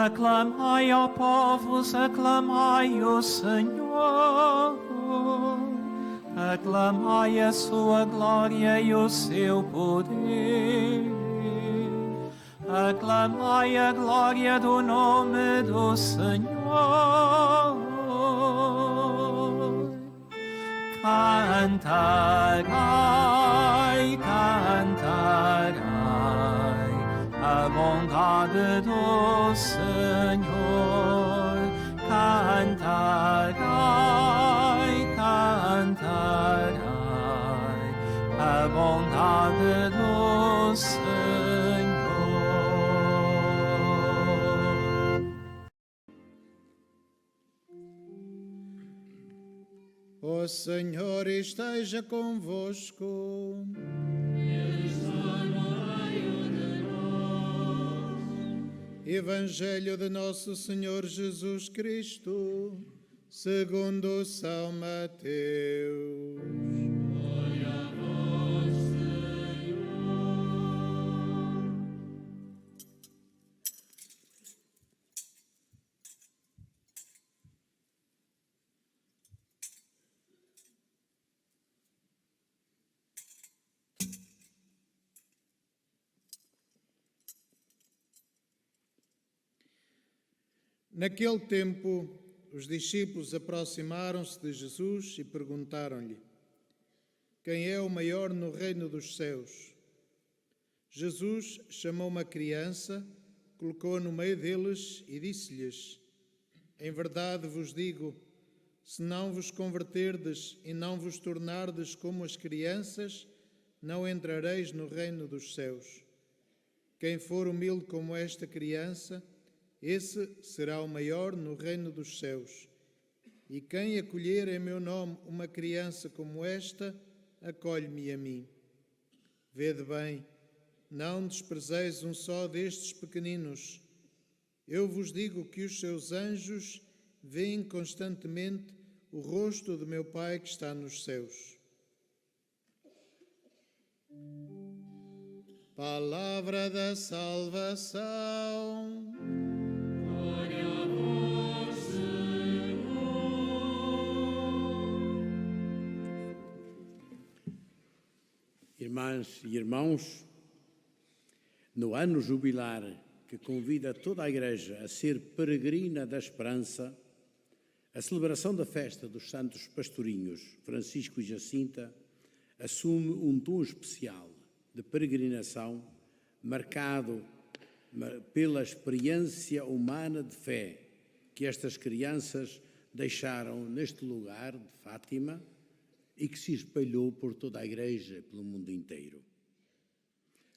Aclamai, ó povos, aclamai o Senhor. Aclamai a sua glória e o seu poder. Aclamai a glória do nome do Senhor. Cantarai, cantarai a bondade do Senhor. Cantarai, cantarai a bondade do Senhor. O Senhor esteja convosco. Ele está no meio de nós. Evangelho de Nosso Senhor Jesus Cristo, segundo São Mateus. Glória a vós, Senhor. Naquele tempo, os discípulos aproximaram-se de Jesus e perguntaram-lhe: quem é o maior no reino dos céus? Jesus chamou uma criança, colocou-a no meio deles e disse-lhes: em verdade vos digo, se não vos converterdes e não vos tornardes como as crianças, não entrareis no reino dos céus. Quem for humilde como esta criança, esse será o maior no reino dos céus. E quem acolher em meu nome uma criança como esta, acolhe-me a mim. Vede bem, não desprezeis um só destes pequeninos. Eu vos digo que os seus anjos veem constantemente o rosto do meu Pai que está nos céus. Palavra da salvação. Glória a vós, Senhor. Irmãs e irmãos, no ano jubilar que convida toda a Igreja a ser peregrina da esperança, a celebração da festa dos Santos Pastorinhos, Francisco e Jacinta, assume um tom especial de peregrinação, marcado pela experiência humana de fé que estas crianças deixaram neste lugar de Fátima e que se espalhou por toda a Igreja e pelo mundo inteiro.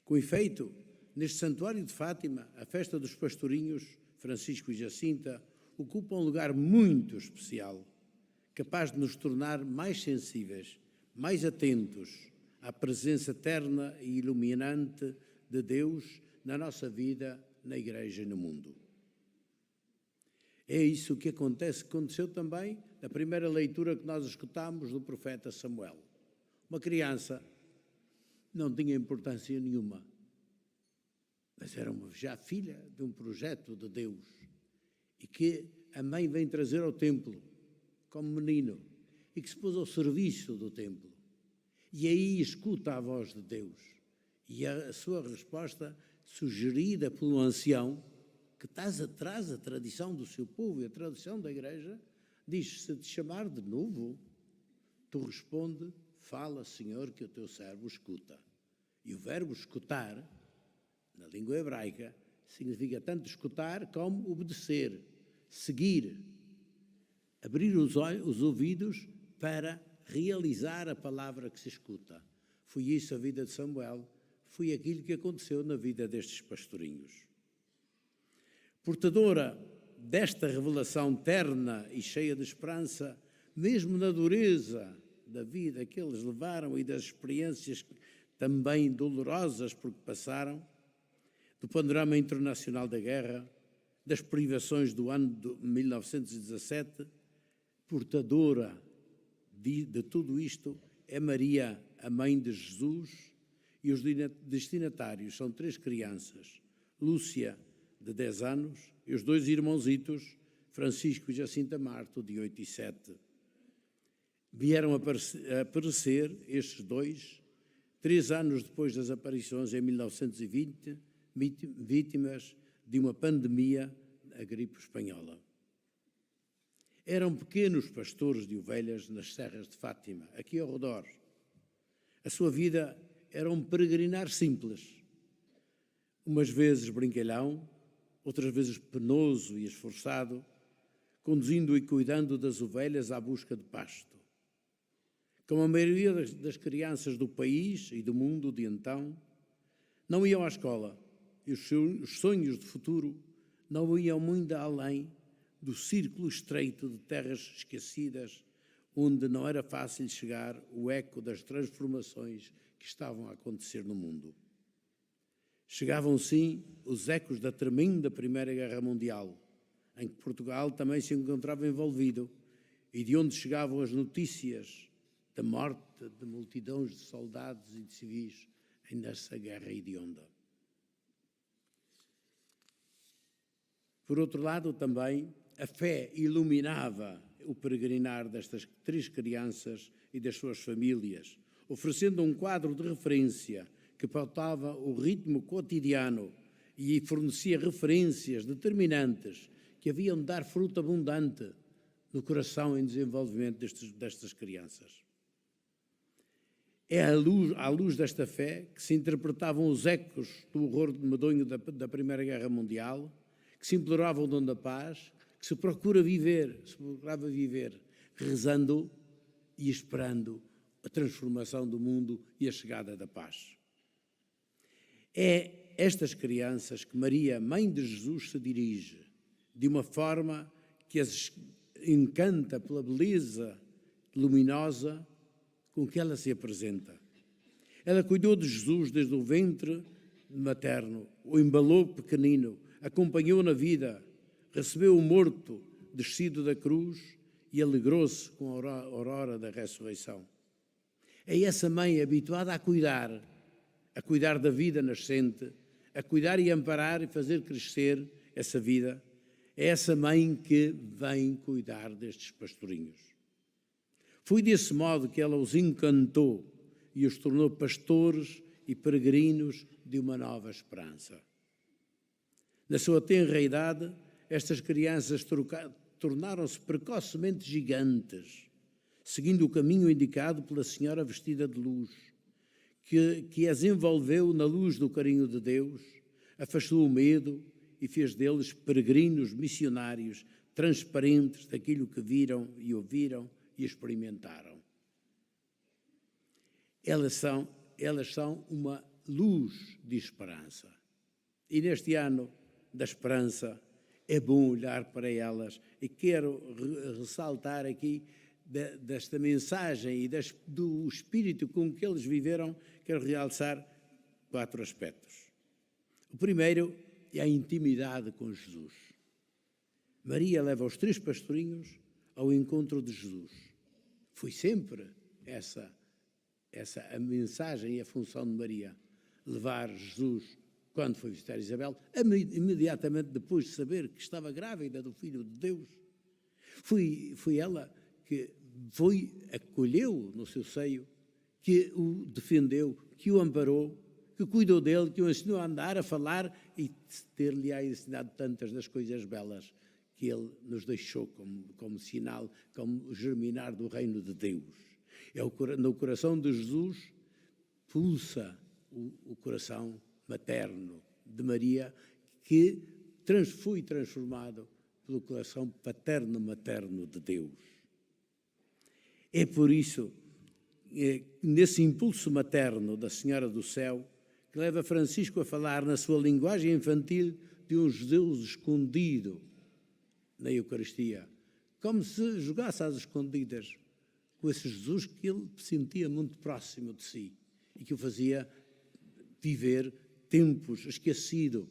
Com efeito, neste santuário de Fátima, a festa dos pastorinhos, Francisco e Jacinta, ocupa um lugar muito especial, capaz de nos tornar mais sensíveis, mais atentos à presença eterna e iluminante de Deus na nossa vida, na Igreja e no mundo. É isso que aconteceu também na primeira leitura que nós escutámos do profeta Samuel. Uma criança não tinha importância nenhuma, mas era já filha de um projeto de Deus e que a mãe vem trazer ao templo como menino e que se pôs ao serviço do templo. E aí escuta a voz de Deus e a sua resposta, sugerida pelo ancião, que está atrás da tradição do seu povo e a tradição da Igreja, diz: se te chamar de novo, tu responde: fala, Senhor, que o teu servo escuta. E o verbo escutar, na língua hebraica, significa tanto escutar como obedecer, seguir, abrir os ouvidos para realizar a palavra que se escuta. Foi isso a vida de Samuel, foi aquilo que aconteceu na vida destes pastorinhos. Portadora desta revelação terna e cheia de esperança, mesmo na dureza da vida que eles levaram e das experiências também dolorosas por que passaram, do panorama internacional da guerra, das privações do ano de 1917, portadora de tudo isto é Maria, a mãe de Jesus, e os destinatários são 3 crianças: Lúcia, de 10 anos, e os 2 irmãozitos, Francisco e Jacinta Marto, de 8 e 7. Vieram a perecer, estes 2, 3 anos depois das aparições, em 1920, vítimas de uma pandemia, a gripe espanhola. Eram pequenos pastores de ovelhas nas serras de Fátima, aqui ao redor. A sua vida era um peregrinar simples, umas vezes brincalhão, outras vezes penoso e esforçado, conduzindo e cuidando das ovelhas à busca de pasto. Como a maioria das crianças do país e do mundo de então, não iam à escola e os sonhos de futuro não iam muito além do círculo estreito de terras esquecidas, onde não era fácil chegar o eco das transformações que estavam a acontecer no mundo. Chegavam, sim, os ecos da tremenda Primeira Guerra Mundial, em que Portugal também se encontrava envolvido e de onde chegavam as notícias da morte de multidões de soldados e de civis nessa guerra hedionda. Por outro lado, também, a fé iluminava o peregrinar destas 3 crianças e das suas famílias, oferecendo um quadro de referência que pautava o ritmo cotidiano e fornecia referências determinantes que haviam de dar fruto abundante no coração em desenvolvimento destas crianças. É à luz desta fé que se interpretavam os ecos do horror medonho da Primeira Guerra Mundial, que se implorava o dom da paz, que se procurava viver rezando e esperando a transformação do mundo e a chegada da paz. É estas crianças que Maria, Mãe de Jesus, se dirige, de uma forma que as encanta pela beleza luminosa com que ela se apresenta. Ela cuidou de Jesus desde o ventre materno, o embalou pequenino, acompanhou na vida, recebeu o morto descido da cruz e alegrou-se com a aurora da ressurreição. É essa mãe habituada a cuidar da vida nascente, a cuidar e amparar e fazer crescer essa vida. É essa mãe que vem cuidar destes pastorinhos. Foi desse modo que ela os encantou e os tornou pastores e peregrinos de uma nova esperança. Na sua tenra idade, estas crianças tornaram-se precocemente gigantes, seguindo o caminho indicado pela Senhora vestida de luz, que as envolveu na luz do carinho de Deus, afastou o medo e fez deles peregrinos missionários, transparentes daquilo que viram e ouviram e experimentaram. Elas são uma luz de esperança. E neste ano da esperança é bom olhar para elas e quero ressaltar aqui desta mensagem e do espírito com que eles viveram, quero realçar 4 aspectos. O primeiro é a intimidade com Jesus. Maria leva os 3 pastorinhos ao encontro de Jesus. Foi sempre essa a mensagem e a função de Maria, levar Jesus, quando foi visitar Isabel, imediatamente depois de saber que estava grávida do Filho de Deus. Foi ela que acolheu no seu seio, que o defendeu, que o amparou, que cuidou dele, que o ensinou a andar, a falar e ter-lhe ensinado tantas das coisas belas que ele nos deixou como sinal, como germinar do reino de Deus. No coração de Jesus pulsa o coração materno de Maria, que foi transformado pelo coração paterno-materno de Deus. É por isso, nesse impulso materno da Senhora do Céu, que leva Francisco a falar na sua linguagem infantil de um Deus escondido na Eucaristia, como se jogasse às escondidas com esse Jesus que ele sentia muito próximo de si e que o fazia viver tempos esquecido.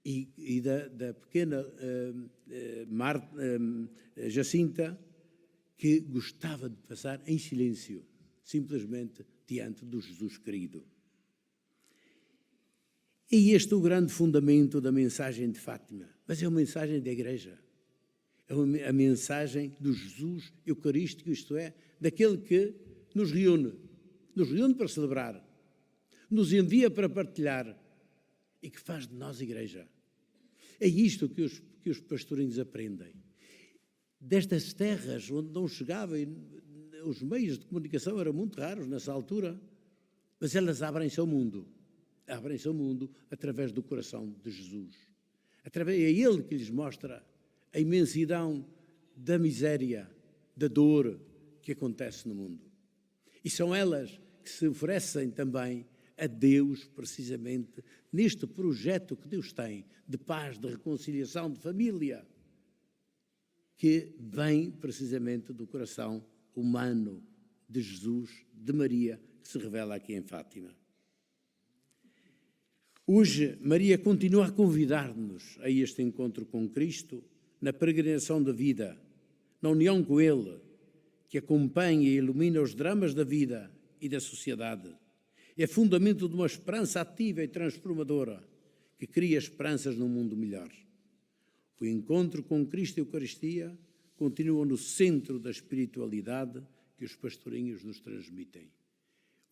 E da pequena Jacinta, que gostava de passar em silêncio, simplesmente diante do Jesus querido. É este o grande fundamento da mensagem de Fátima, mas é uma mensagem da Igreja. É a mensagem do Jesus Eucarístico, isto é, daquele que nos reúne para celebrar, nos envia para partilhar e que faz de nós Igreja. É isto que os pastorinhos aprendem. Destas terras onde não chegava, os meios de comunicação eram muito raros nessa altura, mas elas abrem-se ao mundo através do coração de Jesus. É Ele que lhes mostra a imensidão da miséria, da dor que acontece no mundo. E são elas que se oferecem também a Deus, precisamente, neste projeto que Deus tem de paz, de reconciliação, de família, que vem precisamente do coração humano de Jesus, de Maria, que se revela aqui em Fátima. Hoje, Maria continua a convidar-nos a este encontro com Cristo, na peregrinação da vida, na união com Ele, que acompanha e ilumina os dramas da vida e da sociedade. É fundamento de uma esperança ativa e transformadora, que cria esperanças num mundo melhor. O encontro com Cristo e a Eucaristia continua no centro da espiritualidade que os pastorinhos nos transmitem.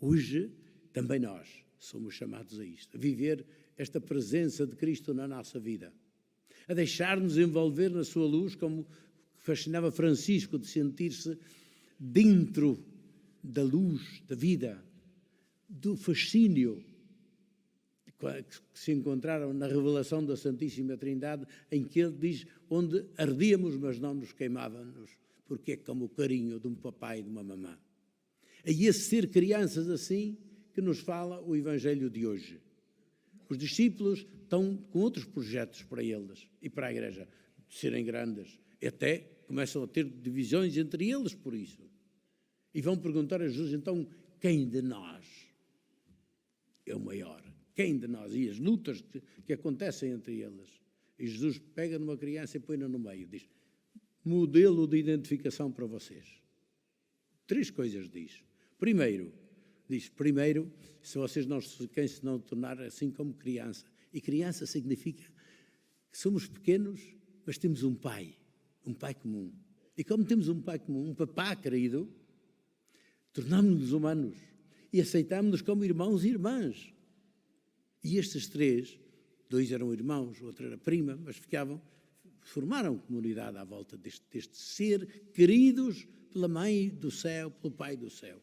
Hoje, também nós somos chamados a isto, a viver esta presença de Cristo na nossa vida, a deixar-nos envolver na sua luz, como fascinava Francisco, de sentir-se dentro da luz, da vida, do fascínio que se encontraram na revelação da Santíssima Trindade, em que ele diz, onde ardíamos, mas não nos queimávamos, porque é como o carinho de um papai e de uma mamã. É esse ser crianças assim que nos fala o Evangelho de hoje. Os discípulos estão com outros projetos para eles e para a Igreja, de serem grandes. E até começam a ter divisões entre eles por isso. E vão perguntar a Jesus, então, quem de nós é o maior? Quem de nós? E as lutas que acontecem entre eles. E Jesus pega numa criança e põe-na no meio. Diz, modelo de identificação para vocês. 3 coisas diz. Primeiro, se vocês não se não tornar assim como criança. E criança significa que somos pequenos, mas temos um pai comum. E como temos um pai comum, um papá querido, tornámos-nos humanos e aceitámos-nos como irmãos e irmãs. E estes 3, 2 eram irmãos, outra era prima, mas formaram comunidade à volta deste ser, queridos pela Mãe do Céu, pelo Pai do Céu.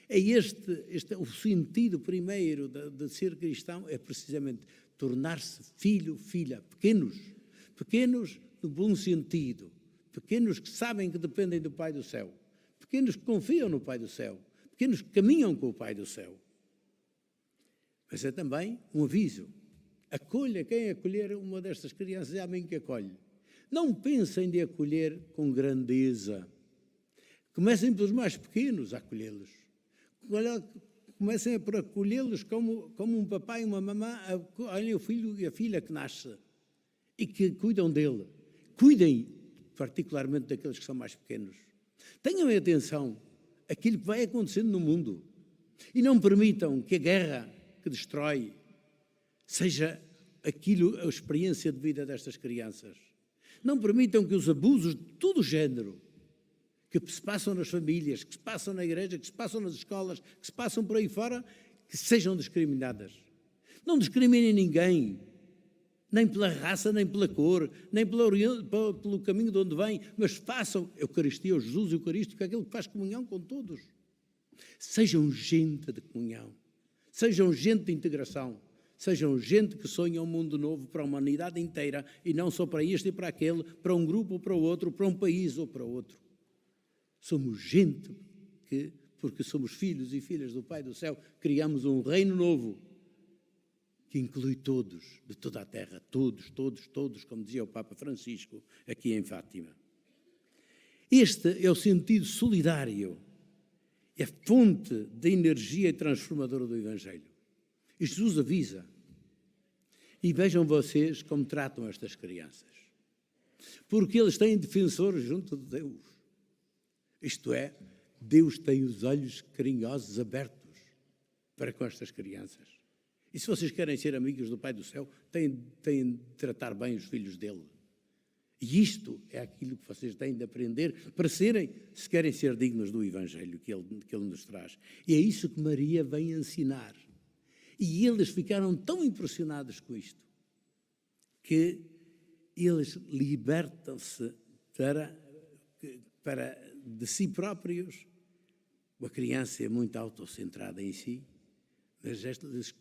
É este o sentido primeiro de ser cristão, é precisamente tornar-se filho, filha, pequenos no bom sentido, pequenos que sabem que dependem do Pai do Céu, pequenos que confiam no Pai do Céu, pequenos que caminham com o Pai do Céu. Mas é também um aviso. Acolha, quem acolher uma destas crianças é a mim que acolhe. Não pensem de acolher com grandeza. Comecem pelos mais pequenos a acolhê-los. Comecem por acolhê-los como um papai e uma mamã olhem o filho e a filha que nasce e que cuidam dele. Cuidem particularmente daqueles que são mais pequenos. Tenham atenção àquilo que vai acontecendo no mundo e não permitam que a guerra que destrói seja a experiência de vida destas crianças. Não permitam que os abusos de todo o género que se passam nas famílias, que se passam na igreja, que se passam nas escolas, que se passam por aí fora, que sejam discriminadas. Não discriminem ninguém, nem pela raça, nem pela cor, nem pelo caminho de onde vem, mas façam Eucaristia, o Jesus Eucarístico, aquele que faz comunhão com todos. Sejam gente de comunhão, sejam gente de integração, sejam gente que sonha um mundo novo para a humanidade inteira e não só para este e para aquele, para um grupo ou para o outro, para um país ou para outro. Somos gente que, porque somos filhos e filhas do Pai do Céu, criamos um reino novo que inclui todos, de toda a terra, todos, como dizia o Papa Francisco aqui em Fátima. Este é o sentido solidário, é a fonte da energia transformadora do Evangelho. E Jesus avisa. E vejam vocês como tratam estas crianças. Porque eles têm defensores junto de Deus. Isto é, Deus tem os olhos carinhosos abertos para com estas crianças. E se vocês querem ser amigos do Pai do Céu, têm de tratar bem os filhos dele. E isto é aquilo que vocês têm de aprender para serem, se querem ser dignos do Evangelho que ele nos traz. E é isso que Maria vem ensinar. E eles ficaram tão impressionados com isto, que eles libertam-se de si próprios. A criança é muito autocentrada em si, mas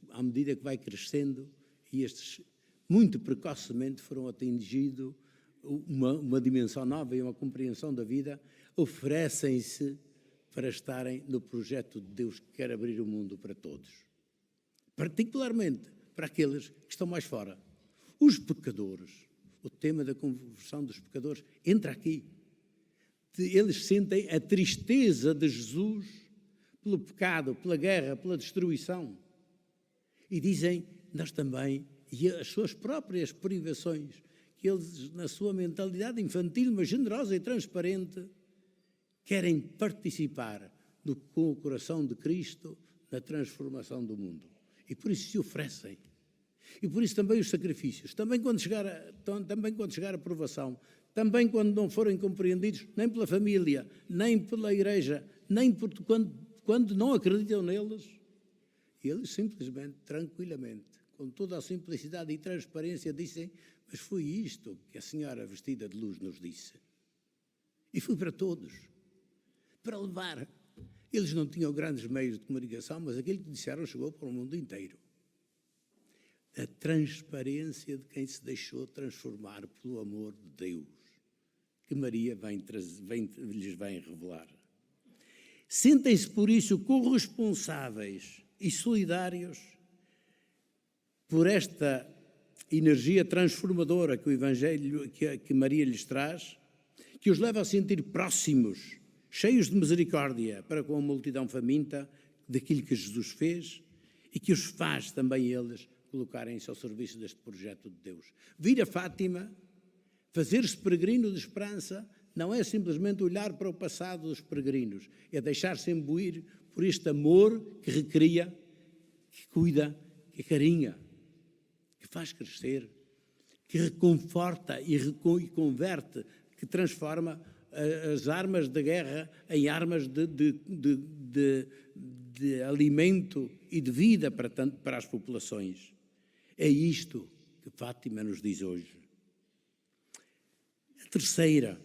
à medida que vai crescendo, e estes muito precocemente foram atingidos uma dimensão nova e uma compreensão da vida, oferecem-se para estarem no projeto de Deus que quer abrir o mundo para todos. Particularmente para aqueles que estão mais fora. Os pecadores, o tema da conversão dos pecadores entra aqui. Eles sentem a tristeza de Jesus pelo pecado, pela guerra, pela destruição. E dizem, nós também, e as suas próprias privações, que eles, na sua mentalidade infantil, mas generosa e transparente, querem participar com o coração de Cristo na transformação do mundo. E por isso se oferecem. E por isso também os sacrifícios. Também quando chegar a provação, também quando não forem compreendidos, nem pela família, nem pela igreja, nem quando não acreditam neles, eles simplesmente, tranquilamente, com toda a simplicidade e transparência, dizem, mas foi isto que a senhora vestida de luz nos disse. E foi para todos. Para levar. Eles não tinham grandes meios de comunicação, mas aquilo que disseram chegou para o mundo inteiro. A transparência de quem se deixou transformar pelo amor de Deus, que Maria lhes vem revelar. Sentem-se, por isso, corresponsáveis e solidários por esta energia transformadora que o Evangelho, que Maria lhes traz, que os leva a sentir próximos, cheios de misericórdia para com a multidão faminta daquilo que Jesus fez e que os faz também eles colocarem-se ao serviço deste projeto de Deus. Vir a Fátima, fazer-se peregrino de esperança, não é simplesmente olhar para o passado dos peregrinos, é deixar-se imbuir por este amor que recria, que cuida, que carinha, que faz crescer, que reconforta e converte, que transforma as armas da guerra em armas de alimento e de vida para as populações. É isto que Fátima nos diz hoje. A terceira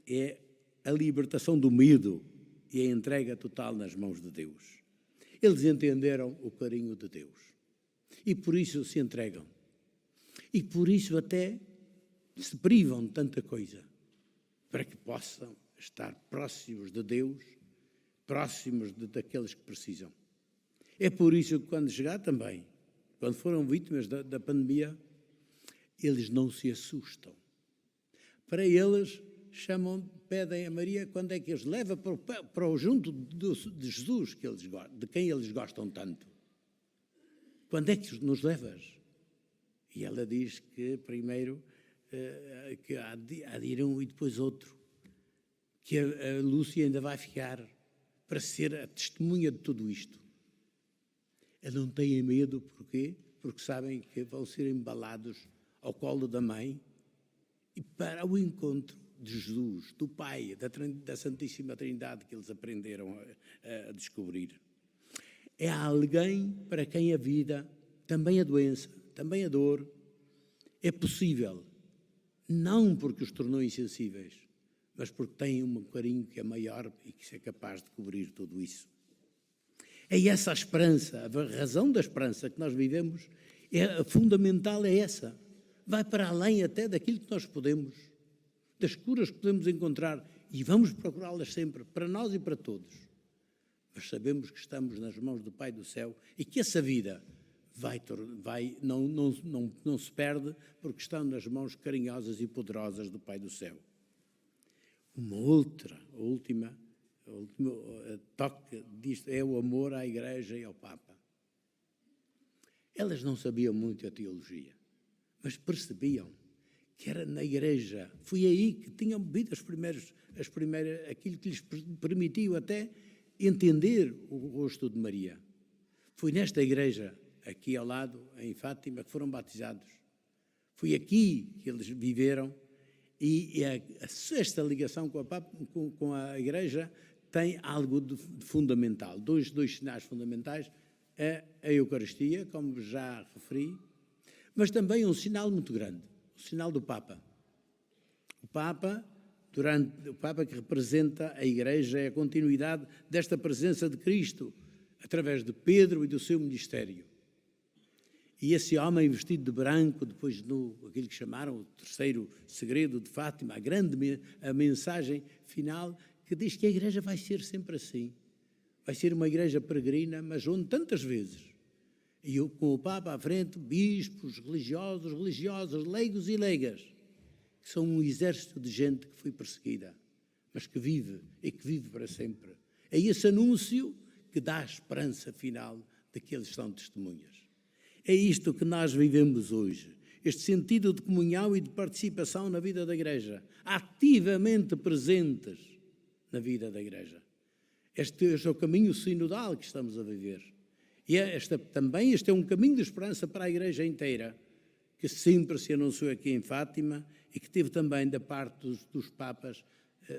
é a libertação do medo e a entrega total nas mãos de Deus. Eles entenderam o carinho de Deus e por isso se entregam. E por isso até se privam de tanta coisa, para que possam estar próximos de Deus, próximos daqueles que precisam. É por isso que quando chegar também, quando foram vítimas da pandemia, eles não se assustam. Para eles, pedem a Maria quando é que os leva para o junto de Jesus, de quem eles gostam tanto. Quando é que nos levas? E ela diz que primeiro que há de ir um e depois outro, que a Lúcia ainda vai ficar para ser a testemunha de tudo isto. Eles não têm medo, porquê? Porque sabem que vão ser embalados ao colo da mãe e para o encontro de Jesus, do Pai, da Santíssima Trindade que eles aprenderam a descobrir. É alguém para quem a vida, também a doença, também a dor, é possível, não porque os tornou insensíveis, mas porque têm um carinho que é maior e que é capaz de cobrir tudo isso. É essa a esperança, a razão da esperança que nós vivemos, a fundamental é essa. Vai para além até daquilo que nós podemos, das curas que podemos encontrar, e vamos procurá-las sempre, para nós e para todos. Mas sabemos que estamos nas mãos do Pai do Céu e que essa vida não se perde porque está nas mãos carinhosas e poderosas do Pai do Céu. O último toque disto é o amor à Igreja e ao Papa. Elas não sabiam muito a teologia, mas percebiam que era na Igreja, foi aí que tinham bebido aquilo que lhes permitiu até entender o rosto de Maria. Foi nesta Igreja aqui ao lado, em Fátima, que foram batizados. Foi aqui que eles viveram e esta ligação com a Igreja tem algo de fundamental. Dois sinais fundamentais é a Eucaristia, como já referi, mas também um sinal muito grande, o sinal do Papa. O Papa que representa a Igreja, é a continuidade desta presença de Cristo, através de Pedro e do seu ministério. E esse homem vestido de branco, depois aquilo que chamaram o terceiro segredo de Fátima, a mensagem final, que diz que a Igreja vai ser sempre assim. Vai ser uma Igreja peregrina, mas onde tantas vezes, e com o Papa à frente, bispos, religiosas, leigos e leigas, que são um exército de gente que foi perseguida, mas que vive e que vive para sempre. É esse anúncio que dá a esperança final de que eles são testemunhas. É isto que nós vivemos hoje, este sentido de comunhão e de participação na vida da Igreja, ativamente presentes na vida da Igreja. Este é o caminho sinodal que estamos a viver. E este é um caminho de esperança para a Igreja inteira, que sempre se anunciou aqui em Fátima e que teve também, da parte dos Papas,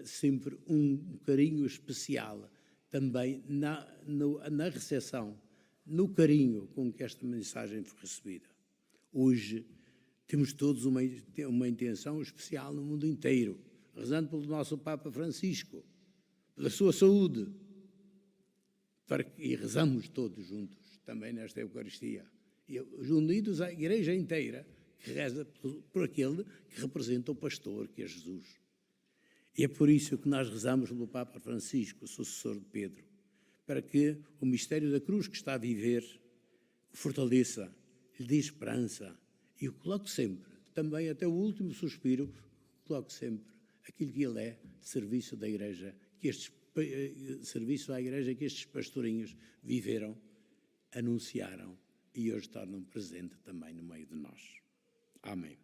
sempre um carinho especial, também na recepção, no carinho com que esta mensagem foi recebida. Hoje temos todos uma intenção especial no mundo inteiro, rezando pelo nosso Papa Francisco, pela sua saúde, e rezamos todos juntos, também nesta Eucaristia, e unidos à Igreja inteira, que reza por aquele que representa o pastor, que é Jesus. E é por isso que nós rezamos pelo Papa Francisco, o sucessor de Pedro, para que o mistério da cruz que está a viver o fortaleça, lhe dê esperança e o coloque sempre, também até o último suspiro, coloque sempre aquilo que ele é, de serviço da Igreja, serviço à Igreja que estes pastorinhos viveram, anunciaram e hoje tornam presente também no meio de nós. Amém.